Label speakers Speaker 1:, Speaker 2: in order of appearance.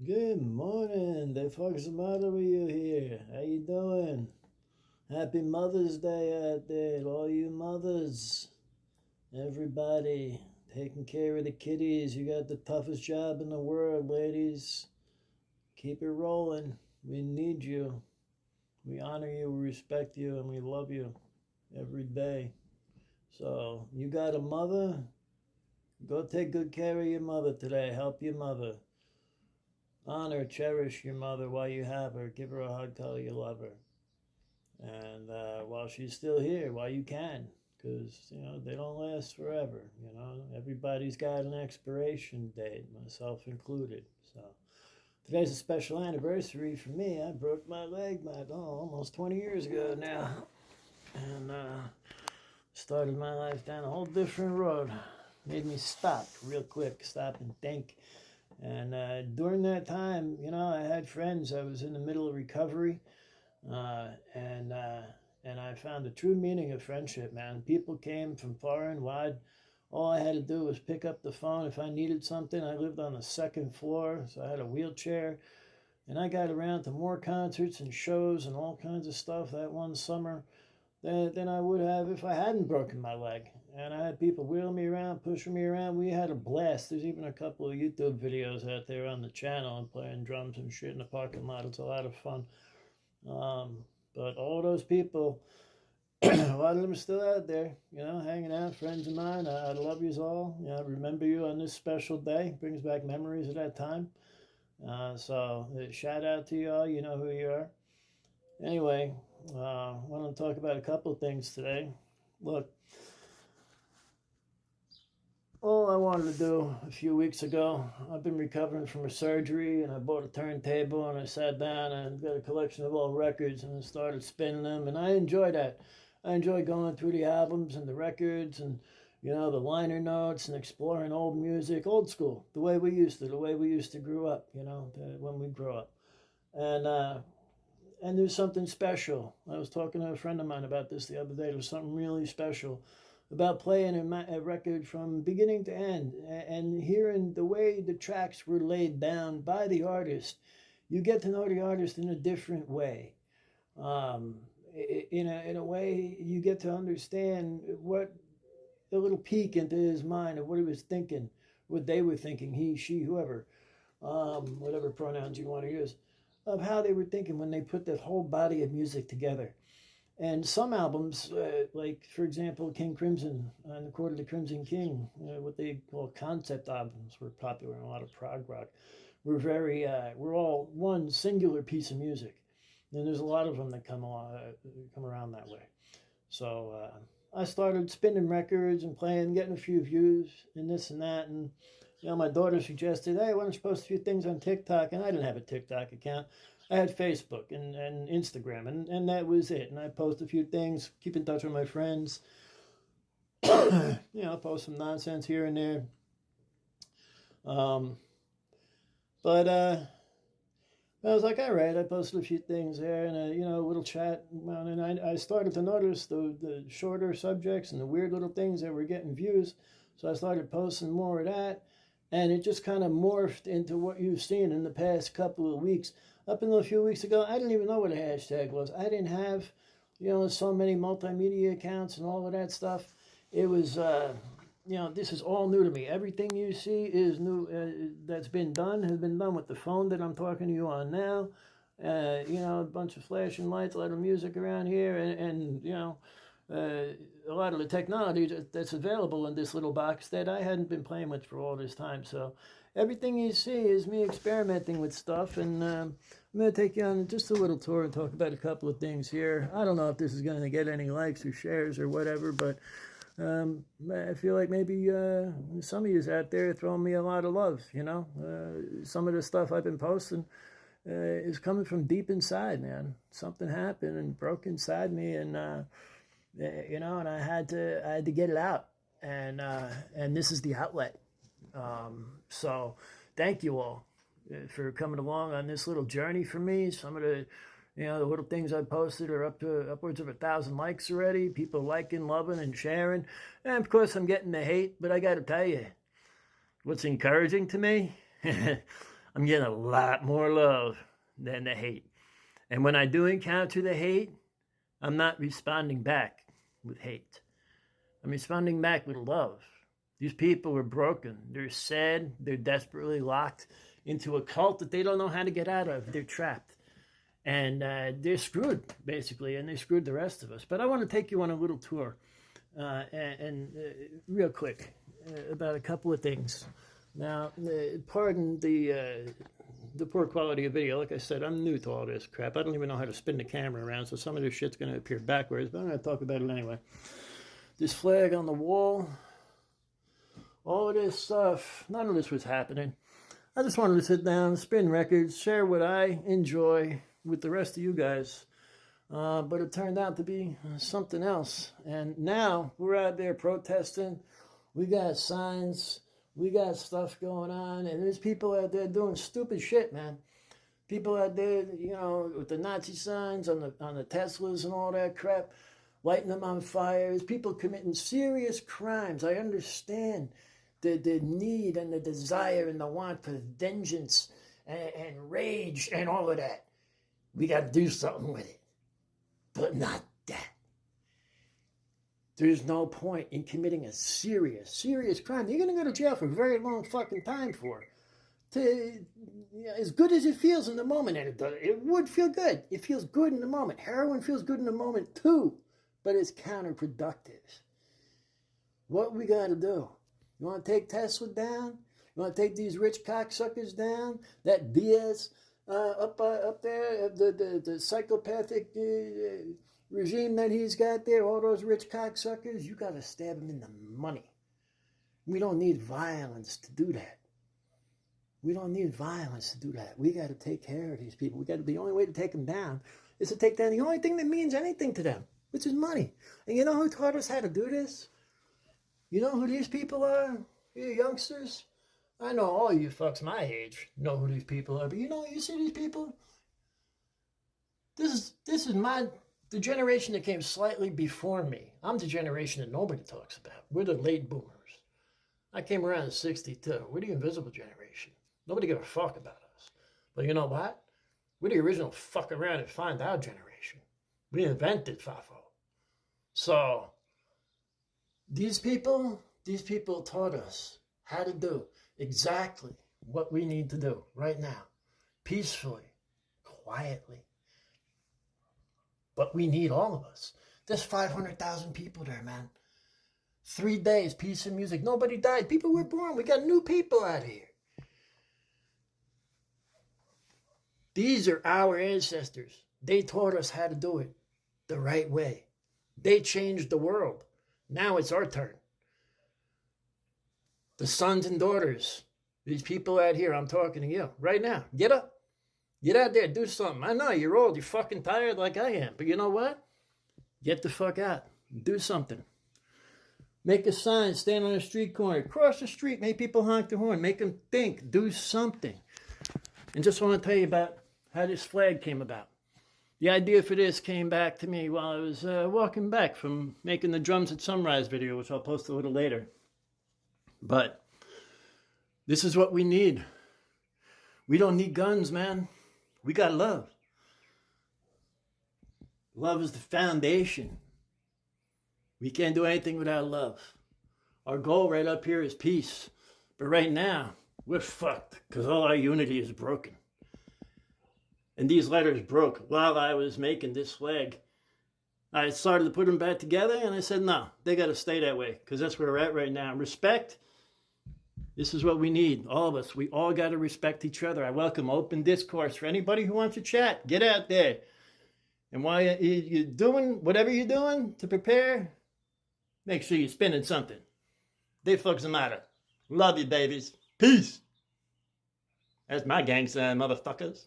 Speaker 1: Good morning. The fuck's the matter with you here? How you doing? Happy Mother's Day out there, to all you mothers. Everybody taking care of the kiddies. You got the toughest job in the world, ladies. Keep it rolling. We need you. We honor you, we respect you, and we love you every day. So, you got a mother? Go take good care of your mother today. Help your mother. Honor, cherish your mother while you have her. Give her a hug, tell her you love her. And while she's still here, while you can, because they don't last forever. Everybody's got an expiration date, myself included. So today's a special anniversary for me. I broke my leg almost 20 years ago now, and started my life down a whole different road. Made me stop real quick, stop and think. And during that time, I had friends. I was in the middle of recovery, and I found the true meaning of friendship, man. People came from far and wide. All I had to do was pick up the phone if I needed something. I lived on the second floor, so I had a wheelchair, and I got around to more concerts and shows and all kinds of stuff that one summer than I would have if I hadn't broken my leg. And I had people wheeling me around, pushing me around. We had a blast. There's even a couple of YouTube videos out there on the channel. I'm playing drums and shit in the parking lot. It's a lot of fun. But all those people, a lot of them are still out there, hanging out, friends of mine. I love you all. I remember you on this special day. Brings back memories of that time. So shout out to you all. You know who you are. Anyway, I want to talk about a couple of things today. Look, all I wanted to do a few weeks ago, I've been recovering from a surgery, and I bought a turntable, and I sat down and got a collection of old records, and I started spinning them, and I enjoy that. I enjoy going through the albums and the records and, the liner notes and exploring old music, old school, the way we used to grow up, when we grow up. And there's something special. I was talking to a friend of mine about this the other day. There's something really special about playing a record from beginning to end and hearing the way the tracks were laid down by the artist. You get to know the artist in a different way. In a way, you get to understand what a little peek into his mind of what he was thinking, what they were thinking, he, she, whoever, whatever pronouns you want to use, of how they were thinking when they put that whole body of music together. And some albums, like, for example, King Crimson, and the Court of the Crimson King, what they call concept albums, were popular in a lot of prog rock. We're all one singular piece of music. And there's a lot of them that come around that way. So I started spinning records and playing, getting a few views and this and that. And, my daughter suggested, hey, why don't you post a few things on TikTok? And I didn't have a TikTok account. I had Facebook and Instagram, and that was it. And I post a few things, keep in touch with my friends, post some nonsense here and there. But I was like, all right, I posted a few things there and, a little chat. And I started to notice the shorter subjects and the weird little things that were getting views. So I started posting more of that. And it just kind of morphed into what you've seen in the past couple of weeks. Up until a few weeks ago, I didn't even know what a hashtag was. I didn't have, so many multimedia accounts and all of that stuff. It was, this is all new to me. Everything you see is new, that's been done, has been done with the phone that I'm talking to you on now. A bunch of flashing lights, a lot of music around here, and a lot of the technology that's available in this little box that I hadn't been playing with for all this time. So everything you see is me experimenting with stuff, and I'm going to take you on just a little tour and talk about a couple of things here. I don't know if this is going to get any likes or shares or whatever, but I feel like maybe some of you out there are throwing me a lot of love, Some of the stuff I've been posting is coming from deep inside, man. Something happened and broke inside me, and and I had to get it out, and this is the outlet. So thank you all for coming along on this little journey for me. Some of the the little things I posted are up to upwards of 1,000 likes already. People liking, loving, and sharing. And of course, I'm getting the hate, but I got to tell you, what's encouraging to me, I'm getting a lot more love than the hate. And when I do encounter the hate, I'm not responding back with hate. I'm responding back with love. These people are broken. They're sad. They're desperately locked into a cult that they don't know how to get out of. They're trapped. And they're screwed, basically, and they screwed the rest of us. But I want to take you on a little tour, real quick, about a couple of things. Now, pardon the poor quality of video. Like I said, I'm new to all this crap. I don't even know how to spin the camera around, so some of this shit's going to appear backwards, but I'm going to talk about it anyway. This flag on the wall, all of this stuff, none of this was happening. I just wanted to sit down, spin records, share what I enjoy with the rest of you guys. But it turned out to be something else. And now we're out there protesting. We got signs. We got stuff going on. And there's people out there doing stupid shit, man. People out there, you know, with the Nazi signs on the Teslas and all that crap, lighting them on fire. There's people committing serious crimes. I understand the need and the desire and the want for vengeance and rage and all of that. We got to do something with it. But not that. There's no point in committing a serious crime. You're going to go to jail for a very long fucking time for. As good as it feels in the moment, and it would feel good. It feels good in the moment. Heroin feels good in the moment too, but it's counterproductive. What we got to do? You want to take Tesla down? You want to take these rich cocksuckers down? That BS up there, the psychopathic regime that he's got there, all those rich cocksuckers, you got to stab them in the money. We don't need violence to do that. We don't need violence to do that. We got to take care of these people. The only way to take them down is to take down the only thing that means anything to them, which is money. And you know who taught us how to do this? You know who these people are? You youngsters? I know all you fucks my age know who these people are, but you see these people? This is the generation that came slightly before me. I'm the generation that nobody talks about. We're the late boomers. I came around in 62. We're the invisible generation. Nobody gave a fuck about us. But you know what? We're the original fuck around and find out generation. We invented FAFO. So, these people taught us how to do exactly what we need to do right now. Peacefully, quietly. But we need all of us. There's 500,000 people there, man. 3 days, peace and music. Nobody died. People were born. We got new people out here. These are our ancestors. They taught us how to do it the right way. They changed the world. Now it's our turn. The sons and daughters, these people out here, I'm talking to you right now. Get up. Get out there, do something. I know you're old, you're fucking tired like I am. But you know what? Get the fuck out. Do something. Make a sign, stand on a street corner, cross the street, make people honk their horn, make them think, do something. And just want to tell you about how this flag came about. The idea for this came back to me while I was walking back from making the Drums at Sunrise video, which I'll post a little later. But this is what we need. We don't need guns, man. We got love. Love is the foundation. We can't do anything without love. Our goal right up here is peace. But right now, we're fucked because all our unity is broken. And these letters broke while I was making this flag. I started to put them back together and I said, no, they got to stay that way because that's where we're at right now. Respect. This is what we need, all of us. We all got to respect each other. I welcome open discourse for anybody who wants to chat. Get out there. And while you're doing whatever you're doing to prepare, make sure you're spinning something. They fucks the matter. Love you, babies. Peace. That's my gang sign, motherfuckers.